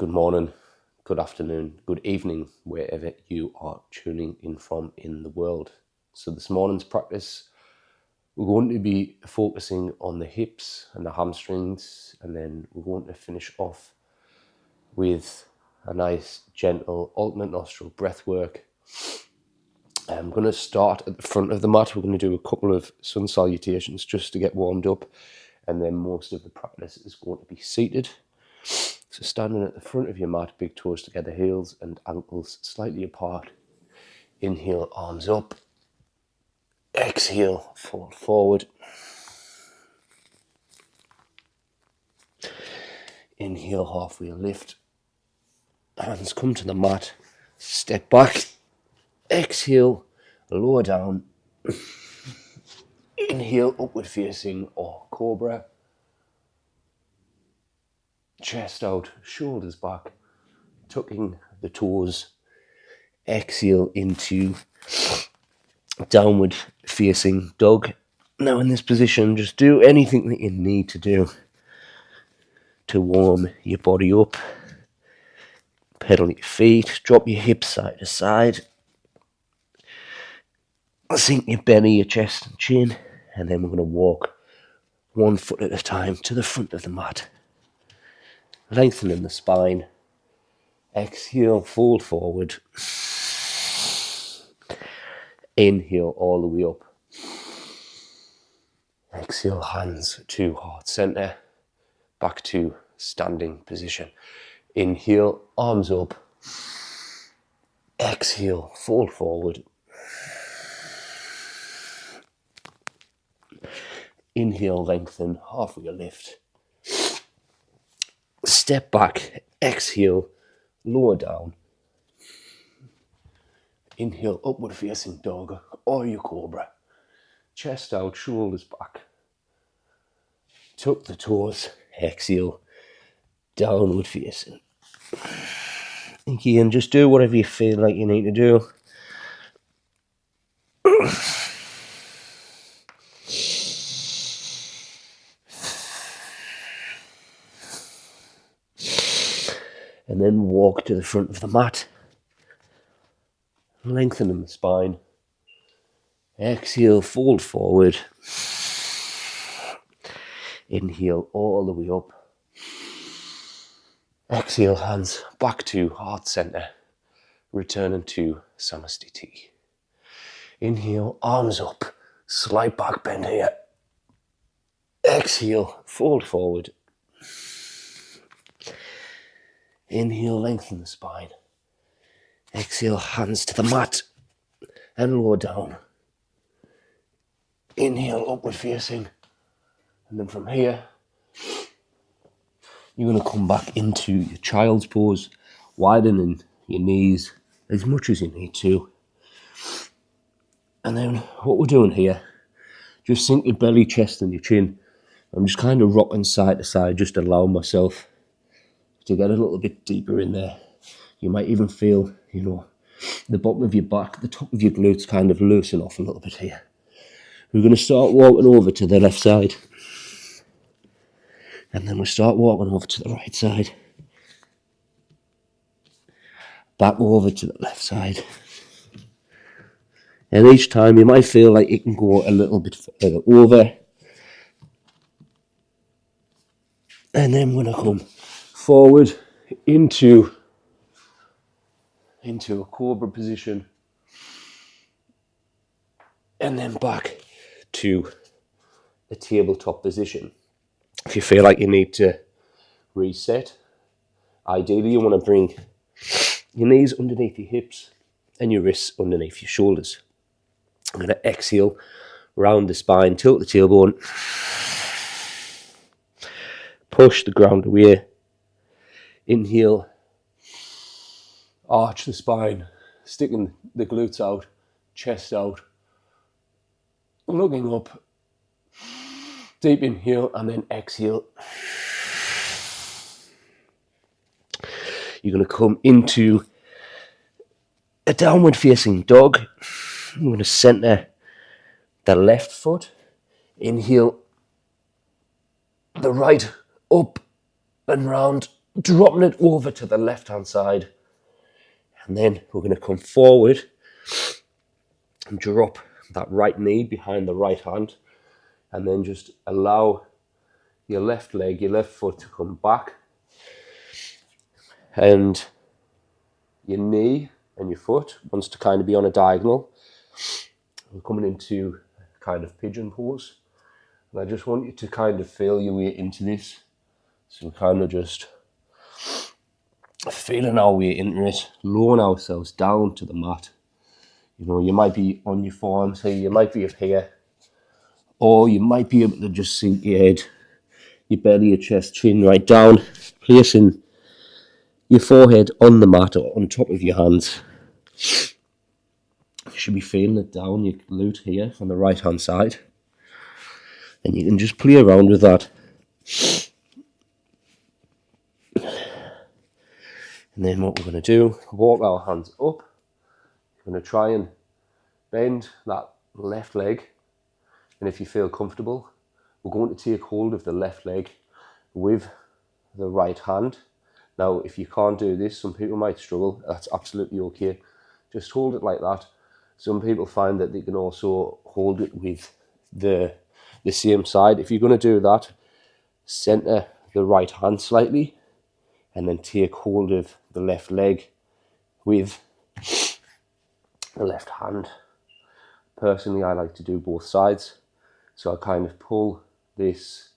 good morning, good afternoon, good evening, wherever you are tuning in from in the world. So this morning's practice, we're going to be focusing on the hips and the hamstrings, and then we're going to finish off with a nice, gentle, alternate nostril breath work. I'm going to start at the front of the mat. We're going to do a couple of sun salutations just to get warmed up, and then most of the practice is going to be seated. So standing at the front of your mat, big toes together, heels and ankles slightly apart. Inhale, arms up. Exhale, fold forward. Inhale, halfway lift. Hands come to the mat. Step back. Exhale, lower down. Inhale, upward facing or cobra. Chest out, shoulders back, tucking the toes. Exhale into downward facing dog. Now in this position, just do anything that you need to do to warm your body up. Pedal your feet, drop your hips side to side. Sink your belly, your chest and chin, and then we're going to walk one foot at a time to the front of the mat. Lengthening the spine. Exhale, fold forward. Inhale all the way up. Exhale, hands to heart center. Back to standing position. Inhale, arms up. Exhale, fold forward. Inhale, lengthen, halfway lift. Step back, exhale, lower down. Inhale, upward facing dog or your cobra. Chest out, shoulders back. Tuck the toes, exhale, downward facing. Again, just do whatever you feel like you need to do. And then walk to the front of the mat. Lengthening the spine. Exhale, fold forward. Inhale all the way up. Exhale, hands back to heart center. Returning to Samasthiti. Inhale, arms up. Slight back bend here. Exhale, fold forward. Inhale, lengthen the spine. Exhale, hands to the mat and lower down. Inhale, upward facing. And then from here, you're going to come back into your child's pose, widening your knees as much as you need to. And then what we're doing here, just sink your belly, chest and your chin. I'm just kind of rocking side to side, just allowing myself to get a little bit deeper in there. You might even feel, the bottom of your back, the top of your glutes kind of loosen off a little bit here. We're going to start walking over to the left side. And then we'll start walking over to the right side. Back over to the left side. And each time you might feel like you can go a little bit further over. And then we're going to come forward into a cobra position. And then back to a tabletop position. If you feel like you need to reset, ideally you want to bring your knees underneath your hips and your wrists underneath your shoulders. I'm going to exhale, round the spine, tilt the tailbone, push the ground away. Inhale, arch the spine, sticking the glutes out, chest out, looking up. Deep inhale and then exhale. You're going to come into a downward facing dog. I'm going to center the left foot. Inhale the right up and round dropping it over to the left hand side, and then we're going to come forward and drop that right knee behind the right hand, and then just allow your left leg, your left foot to come back, and your knee and your foot wants to kind of be on a diagonal. We're coming into kind of pigeon pose, and I just want you to kind of feel your way into this. So we're kind of just feeling our way into it, lowering ourselves down to the mat. You know, you might be on your forearms here, you might be up here, or you might be able to just sink your head, your belly, your chest, chin right down, placing your forehead on the mat or on top of your hands. You should be feeling it down your glute here on the right hand side, and you can just play around with that. And then what we're going to do, walk our hands up. We're going to try and bend that left leg, and if you feel comfortable, we're going to take hold of the left leg with the right hand. Now, if you can't do this, some people might struggle. That's absolutely okay. Just hold it like that. Some people find that they can also hold it with the same side. If you're going to do that, center the right hand slightly, and then take hold of the left leg with the left hand. Personally, I like to do both sides. So I kind of pull this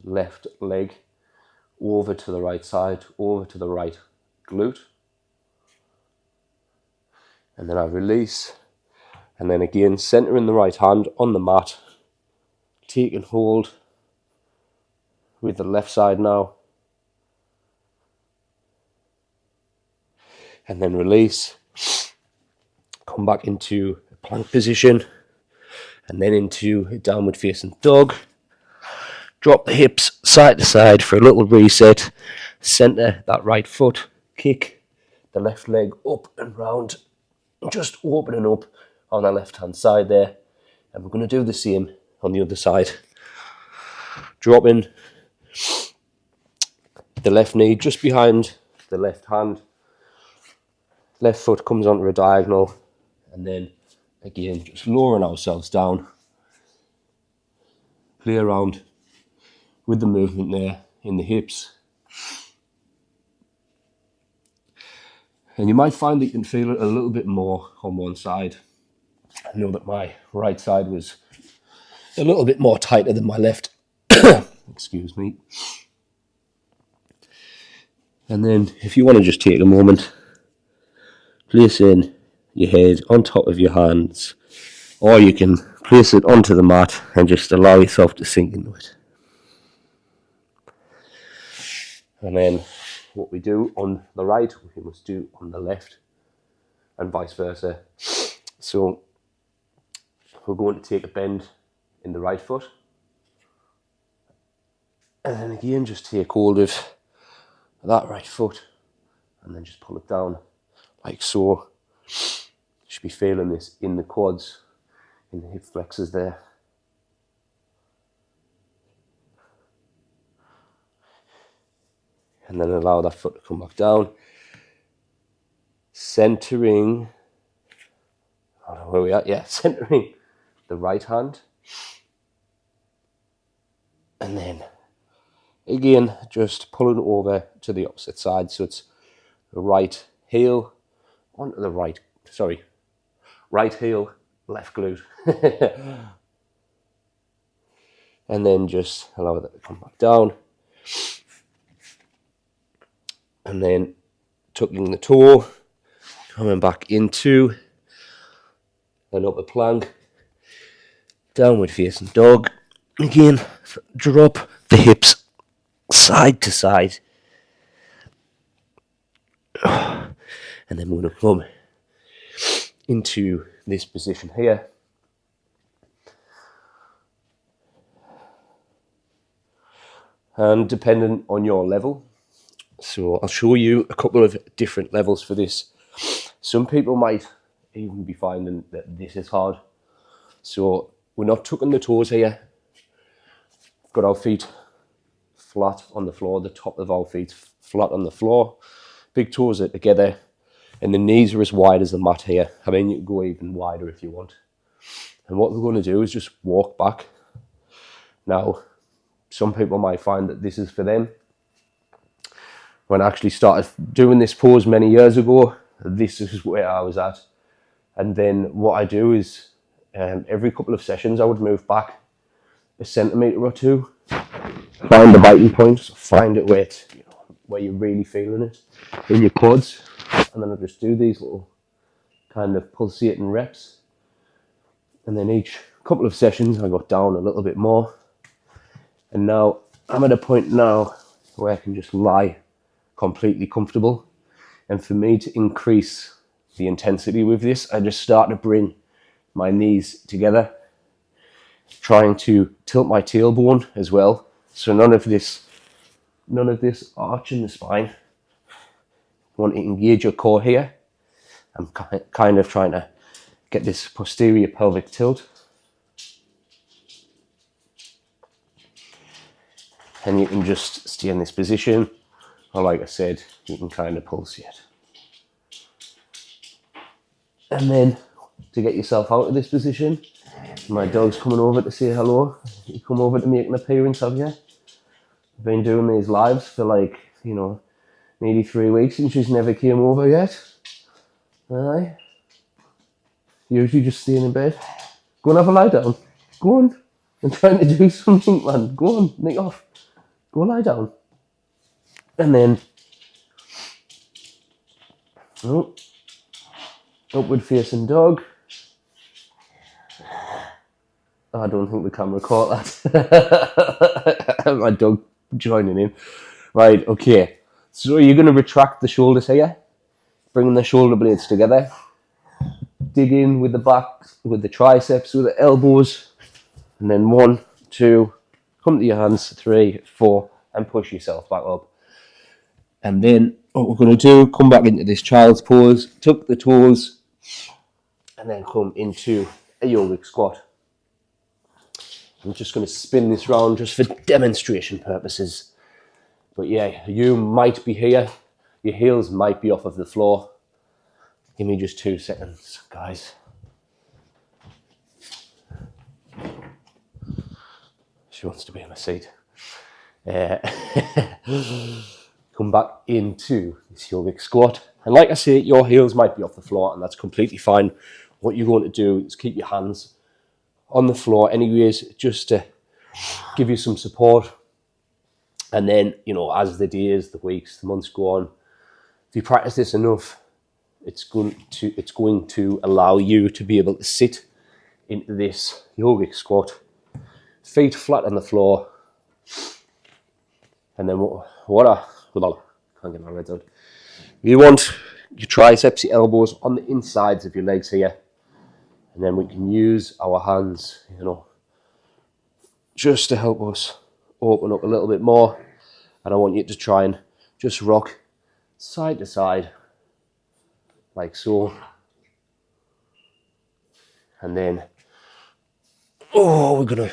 left leg over to the right side, over to the right glute. And then I release. And then again, centering the right hand on the mat, taking hold with the left side now. And then release. Come back into a plank position. And then into a downward facing dog. Drop the hips side to side for a little reset. Center that right foot. Kick the left leg up and round. Just opening up on the left hand side there. And we're going to do the same on the other side. Dropping the left knee just behind the left hand. Left foot comes onto a diagonal. And then again, just lowering ourselves down. Play around with the movement there in the hips. And you might find that you can feel it a little bit more on one side. I know that my right side was a little bit more tighter than my left. Excuse me. And then if you want to just take a moment, placing your head on top of your hands, or you can place it onto the mat and just allow yourself to sink into it. And then what we do on the right, we must do on the left, and vice versa. So we're going to take a bend in the right foot, and then again just take hold of that right foot and then just pull it down like so. You should be feeling this in the quads, in the hip flexors there. And then allow that foot to come back down. Centering, I don't know where we are, yeah, centering the right hand. And then again, just pulling over to the opposite side. So it's the right heel onto the right heel, left glute. And then just allow that to come back down. And then tucking the toe, coming back into an upper plank, downward facing dog. Again, drop the hips side to side. And then we're going to come into this position here. And depending on your level, so I'll show you a couple of different levels for this. Some people might even be finding that this is hard. So we're not tucking the toes here. We've got our feet flat on the floor, the top of our feet flat on the floor, big toes are together, and the knees are as wide as the mat here. I mean, you can go even wider if you want. And what we're going to do is just walk back. Now, some people might find that this is for them. When I actually started doing this pose many years ago, this is where I was at. And then what I do is every couple of sessions I would move back a centimetre or two, find the biting point, find it where you're really feeling it in your quads, and then I just do these little kind of pulsating reps, and then each couple of sessions I got down a little bit more, and now I'm at a point now where I can just lie completely comfortable. And for me to increase the intensity with this, I just start to bring my knees together, trying to tilt my tailbone as well, so none of this arch in the spine. You want to engage your core here. I'm kind of trying to get this posterior pelvic tilt. And you can just stay in this position, or like I said, you can kind of pulsate. And then to get yourself out of this position, my dog's coming over to say hello. You come over to make an appearance, have you? I've been doing these lives for like, nearly 3 weeks and she's never came over yet. Aye. Usually just staying in bed. Go and have a lie down. Go on. I'm trying to do something, man. Go on, nick off. Go lie down. And then upward facing dog. I don't think the camera caught that. My dog joining in. Right, okay. So you're going to retract the shoulders here, bringing the shoulder blades together. Dig in with the back, with the triceps, with the elbows. And then 1, 2, come to your hands, 3, 4, and push yourself back up. And then what we're going to do, come back into this child's pose, tuck the toes, and then come into a yogic squat. I'm just going to spin this round just for demonstration purposes. But yeah, you might be here. Your heels might be off of the floor. Give me just 2 seconds, guys. She wants to be in my seat. Come back into this yogic squat. And like I say, your heels might be off the floor, and that's completely fine. What you're going to do is keep your hands on the floor anyways, just to give you some support. And then, as the days, the weeks, the months go on, if you practice this enough, it's going to allow you to be able to sit into this yogic squat, feet flat on the floor. And then can't get my words out. You want your triceps, your elbows on the insides of your legs here. And then we can use our hands, just to help us open up a little bit more. And I want you to try and just rock side to side, like so. And then, we're going to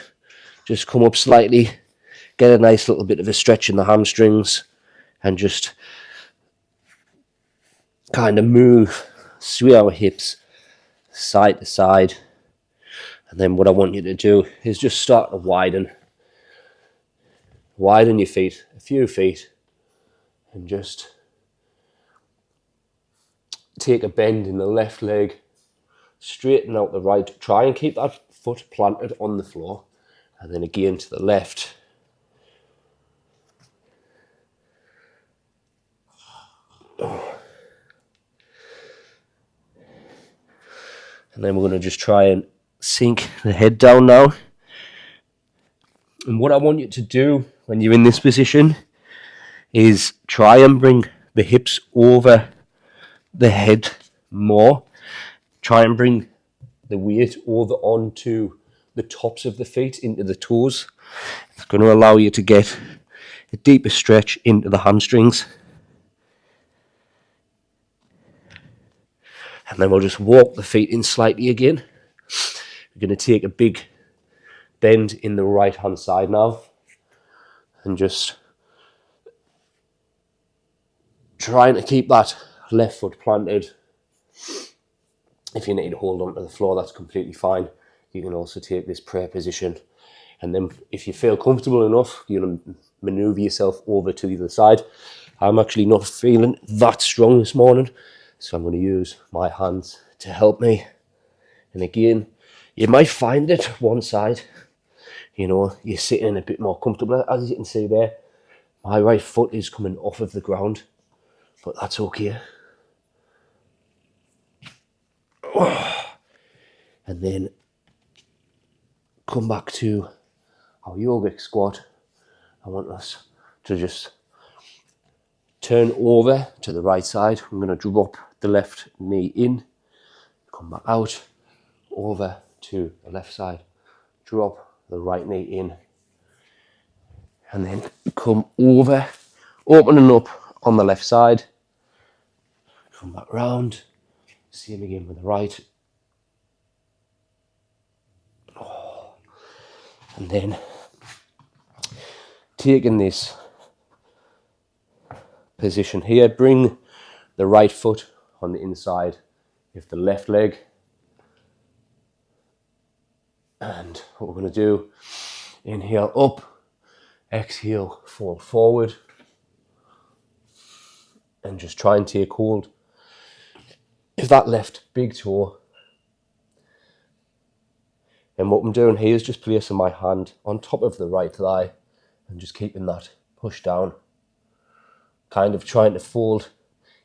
just come up slightly, get a nice little bit of a stretch in the hamstrings, and just kind of move, sway our hips side to side. And then what I want you to do is just start to widen your feet, a few feet, and just take a bend in the left leg, straighten out the right, try and keep that foot planted on the floor, and then again to the left. And then we're going to just try and sink the head down now. And what I want you to do when you're in this position is try and bring the hips over the head more. Try and bring the weight over onto the tops of the feet, into the toes. It's going to allow you to get a deeper stretch into the hamstrings. And then we'll just walk the feet in slightly again. We're going to take a big bend in the right hand side now, and just trying to keep that left foot planted. If you need to hold onto the floor, that's completely fine. You can also take this prayer position, and then if you feel comfortable enough, you're going to maneuver yourself over to the other side. I'm actually not feeling that strong this morning, so I'm going to use my hands to help me. And again, you might find it one side, you're sitting a bit more comfortable. As you can see there, my right foot is coming off of the ground, but that's okay. And then come back to our yogic squat. I want us to just turn over to the right side. I'm going to drop the left knee in, come back out, over to the left side, drop the right knee in, and then come over, opening up on the left side, come back round, same again with the right, and then taking this position here, bring the right foot on the inside of the left leg, and what we're going to do, inhale up, exhale, fall forward, and just try and take hold of that left big toe. And what I'm doing here is just placing my hand on top of the right thigh and just keeping that pushed down, kind of trying to fold,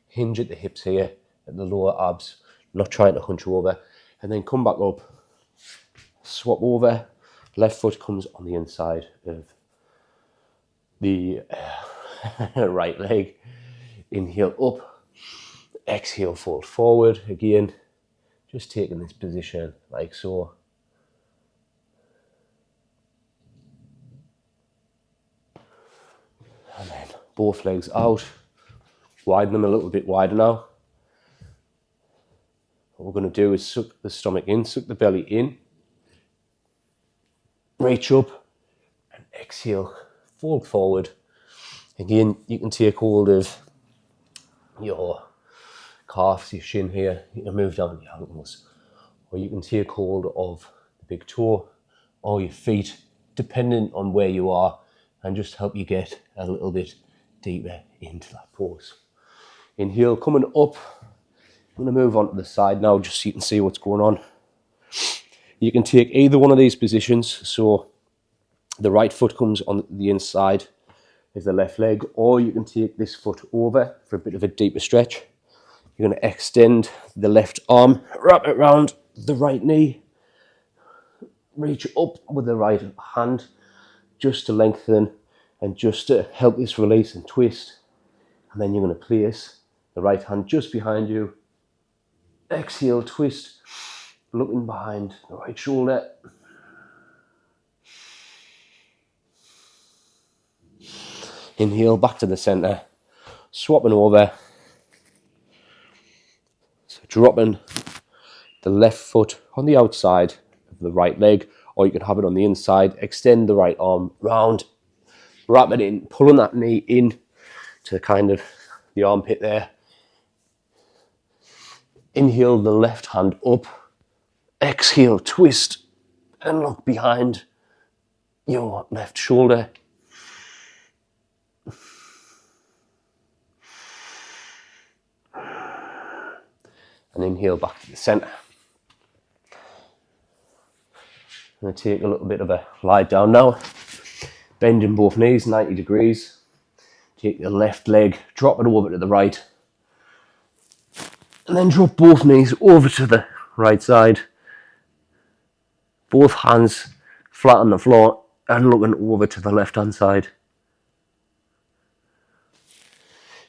hinge at the hips here, at the lower abs, not trying to hunch over, and then come back up, swap over, left foot comes on the inside of the right leg, inhale up, exhale, fold forward, again, just taking this position like so. And then both legs out, widen them a little bit wider now. What we're going to do is suck the stomach in, suck the belly in, reach up and exhale, fold forward. Again, you can take hold of your calves, your shin here, you can move down your ankles, or you can take hold of the big toe or your feet, depending on where you are, and just help you get a little bit deeper into that pose. Inhale, coming up. I'm going to move on to the side now, just so you can see what's going on. You can take either one of these positions, so the right foot comes on the inside of the left leg, or you can take this foot over for a bit of a deeper stretch. You're going to extend the left arm, wrap it around the right knee, reach up with the right hand just to lengthen and just to help this release and twist. And then you're going to place the right hand just behind you. Exhale, twist, looking behind the right shoulder. Inhale, back to the center, swapping over. So dropping the left foot on the outside of the right leg, or you can have it on the inside. Extend the right arm round, wrap it in, pulling that knee in to kind of the armpit there. Inhale the left hand up, exhale, twist and look behind your left shoulder. And inhale back to the center. I'm going to take a little bit of a lie down now. Bending both knees 90 degrees. Take the left leg, drop it over to the right. And then drop both knees over to the right side. Both hands flat on the floor and looking over to the left hand side.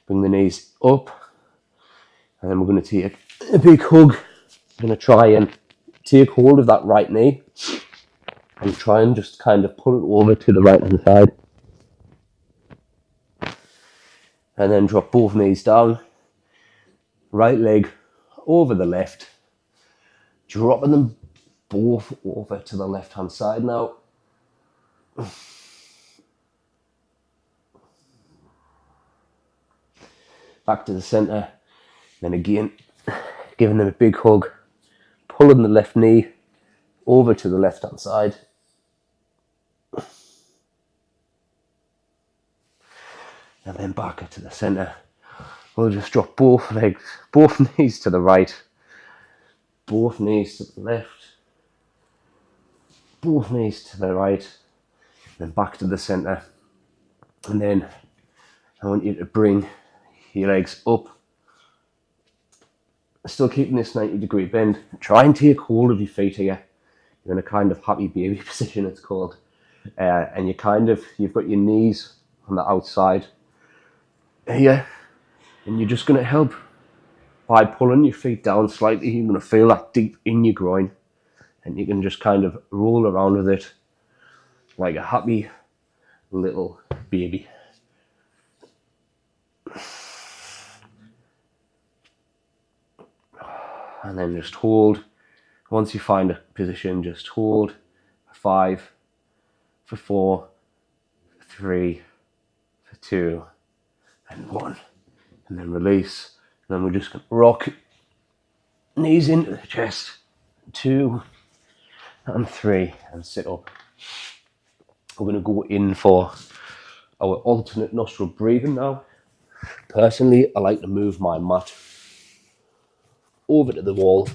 Bring the knees up. And then we're going to take a big hug. I'm going to try and take hold of that right knee and try and just kind of pull it over to the right hand side. And then drop both knees down. Right leg over the left. Dropping them both over to the left hand side now. back to the center. Then again, giving them a big hug, pulling the left knee over to the left hand side. And then back up to the center. We'll just drop both legs, both knees to the right, both knees to the left, both knees to the right, then back to the center. And then I want you to bring your legs up, still keeping this 90-degree bend. Try and take hold of your feet here. You're in a kind of happy baby position, it's called. And you've got your knees on the outside here, and you're just going to help by pulling your feet down slightly. You're going to feel that deep in your groin, and you can just kind of roll around with it like a happy little baby. And then just hold. Once you find a position, just hold for 5, for 4, for 3, for 2, and 1. And then release. And then we're just going to rock knees into the chest. 2 and 3, and sit up. We're going to go in for our alternate nostril breathing now. Personally, I like to move my mat over to the wall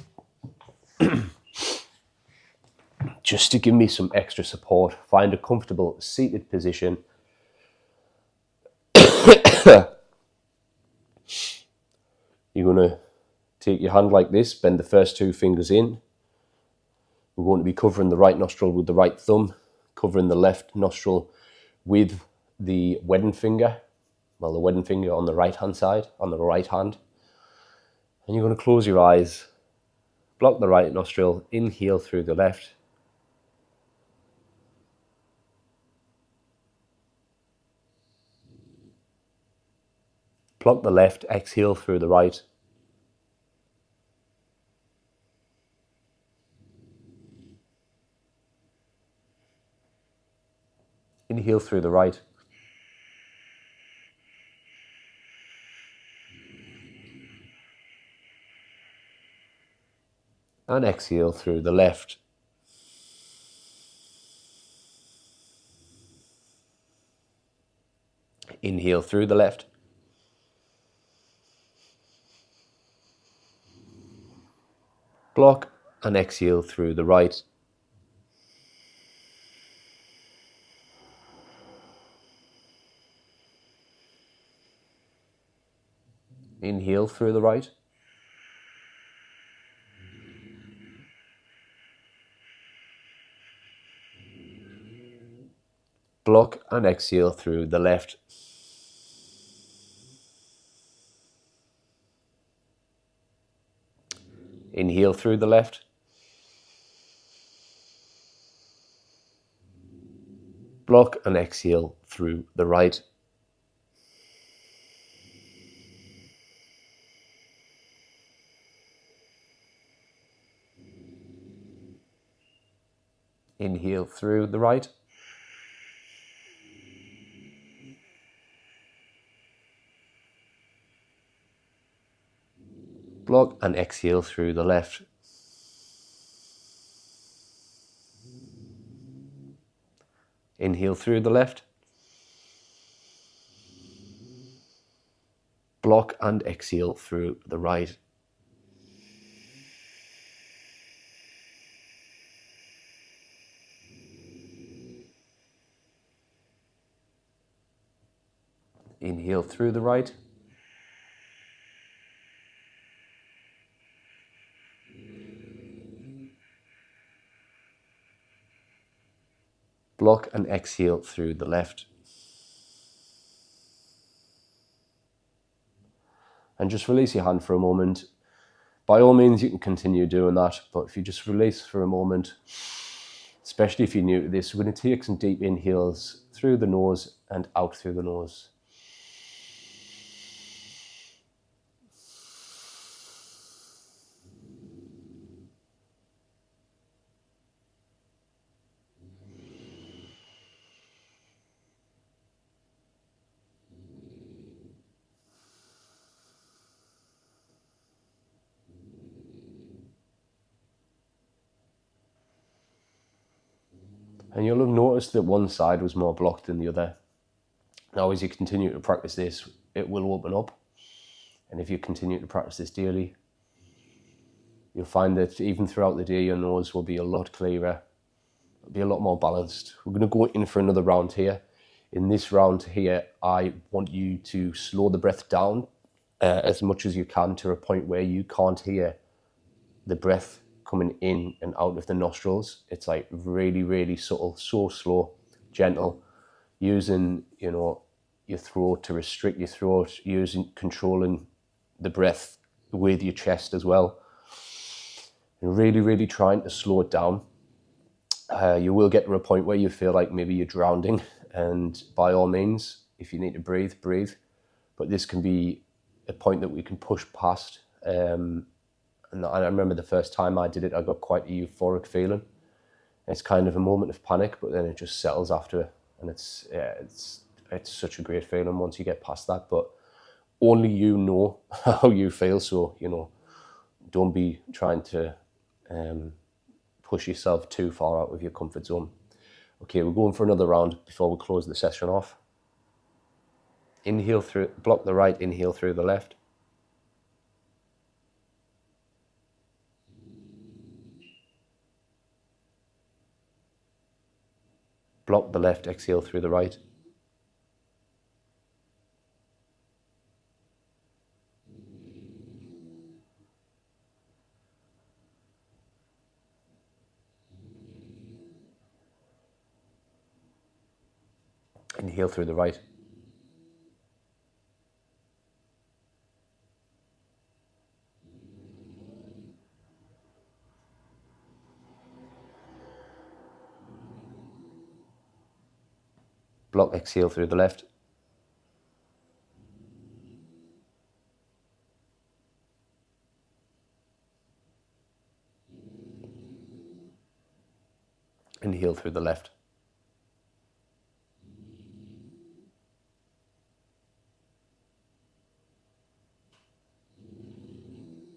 just to give me some extra support. Find a comfortable seated position. You're going to take your hand like this, bend the first 2 fingers in. We're going to be covering the right nostril with the right thumb, covering the left nostril with the wedding finger. Well, the wedding finger on the right hand side, on the right hand. And you're going to close your eyes, block the right nostril, inhale through the left. Block the left, exhale through the right. Inhale through the right. And exhale through the left. Inhale through the left. Block and exhale through the right. Inhale through the right. Block and exhale through the left. Inhale through the left. Block and exhale through the right. Inhale through the right. Block and exhale through the left. Inhale through the left. Block and exhale through the right. Inhale through the right. Block and exhale through the left. And just release your hand for a moment. By all means, you can continue doing that, but if you just release for a moment, especially if you're new to this, we're going to take some deep inhales through the nose and out through the nose. And you'll have noticed that one side was more blocked than the other. Now, as you continue to practice this, it will open up. And if you continue to practice this daily, you'll find that even throughout the day, your nose will be a lot clearer, it'll be a lot more balanced. We're going to go in for another round here. In this round here, I want you to slow the breath down as much as you can to a point where you can't hear the breath coming in and out of the nostrils. It's like really, really subtle, so slow, gentle, using, your throat to restrict your throat, controlling the breath with your chest as well. And really, really trying to slow it down. You will get to a point where you feel like maybe you're drowning, and by all means, if you need to breathe, breathe. But this can be a point that we can push past. And I remember the first time I did it, I got quite a euphoric feeling. It's kind of a moment of panic, but then it just settles after, and it's such a great feeling once you get past that. But only you know how you feel, so don't be trying to push yourself too far out of your comfort zone. Okay, we're going for another round before we close the session off. Inhale through, block the right, inhale through the left. Block the left, exhale through the right. Inhale through the right. Block, exhale through the left. Inhale through the left.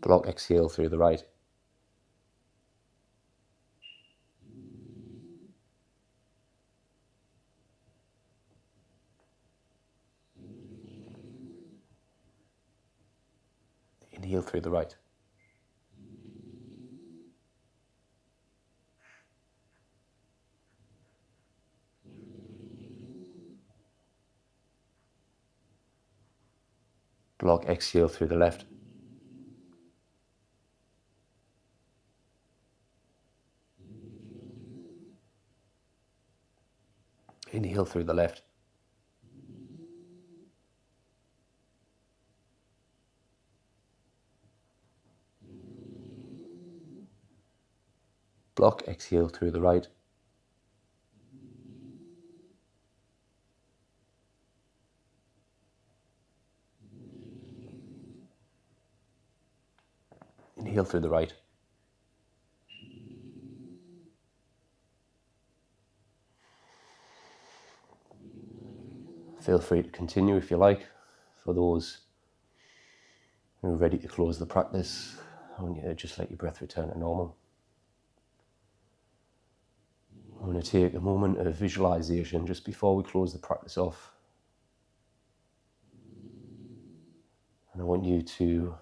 Block, exhale through the right. Inhale through the right. Block, exhale through the left. Inhale through the left. Block, exhale through the right. Inhale through the right. Feel free to continue if you like. For those who are ready to close the practice, I want you to just let your breath return to normal. I'm going to take a moment of visualization just before we close the practice off. And I want you to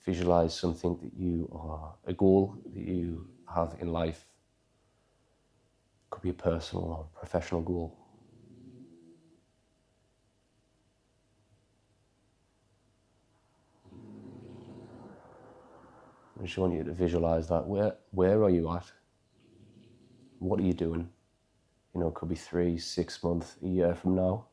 visualize something that you are, a goal that you have in life. It could be a personal or professional goal. I just want you to visualize that. Where are you at? What are you doing? It could be 3, 6 months, a year from now.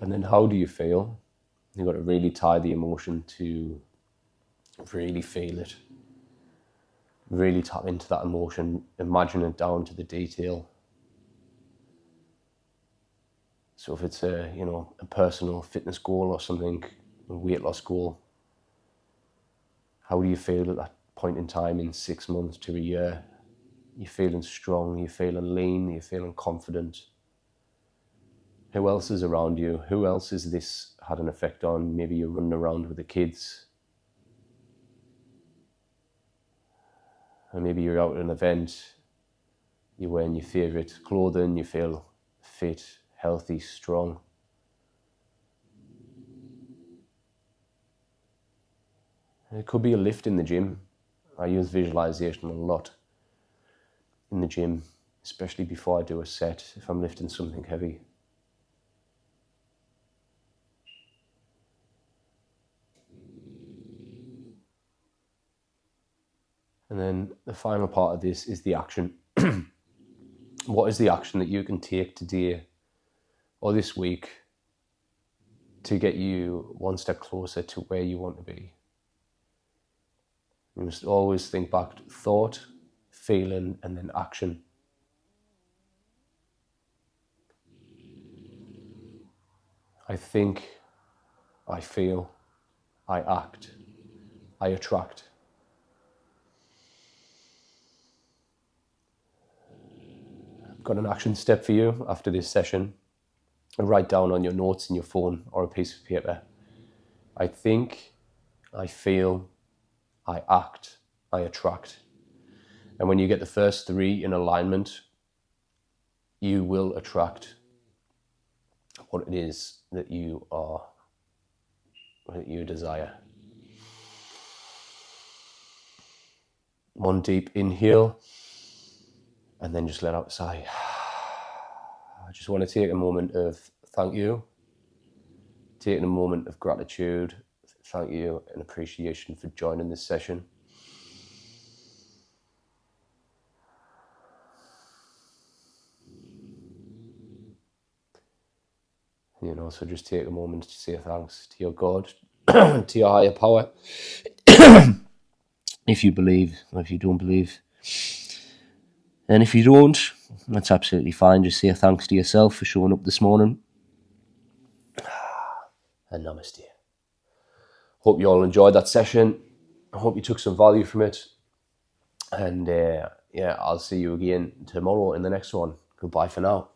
And then how do you feel? You've got to really tie the emotion to really feel it. Really tap into that emotion, imagine it down to the detail. So if it's a personal fitness goal or something, a weight loss goal, how do you feel at that point in time in 6 months to a year? You're feeling strong, you're feeling lean, you're feeling confident. Who else is around you? Who else has this had an effect on? Maybe you're running around with the kids. And maybe you're out at an event, you're wearing your favourite clothing, you feel fit, healthy, strong. It could be a lift in the gym. I use visualization a lot in the gym, especially before I do a set, if I'm lifting something heavy. And then the final part of this is the action. What is the action that you can take today or this week to get you one step closer to where you want to be? You must always think back to thought, feeling, and then action. I think, I feel, I act, I attract. I've got an action step for you after this session. Write down on your notes in your phone or a piece of paper. I think, I feel, I act, I attract. And when you get the first three in alignment, you will attract what it is that you are, that you desire. One deep inhale, and then just let out a sigh. I just want to take a moment of thank you, taking a moment of gratitude, thank you and appreciation for joining this session. And also just take a moment to say thanks to your God, to your higher power, if you believe, or if you don't believe. And if you don't, that's absolutely fine. Just say thanks to yourself for showing up this morning. And namaste. Hope you all enjoyed that session. I hope you took some value from it. And I'll see you again tomorrow in the next one. Goodbye for now.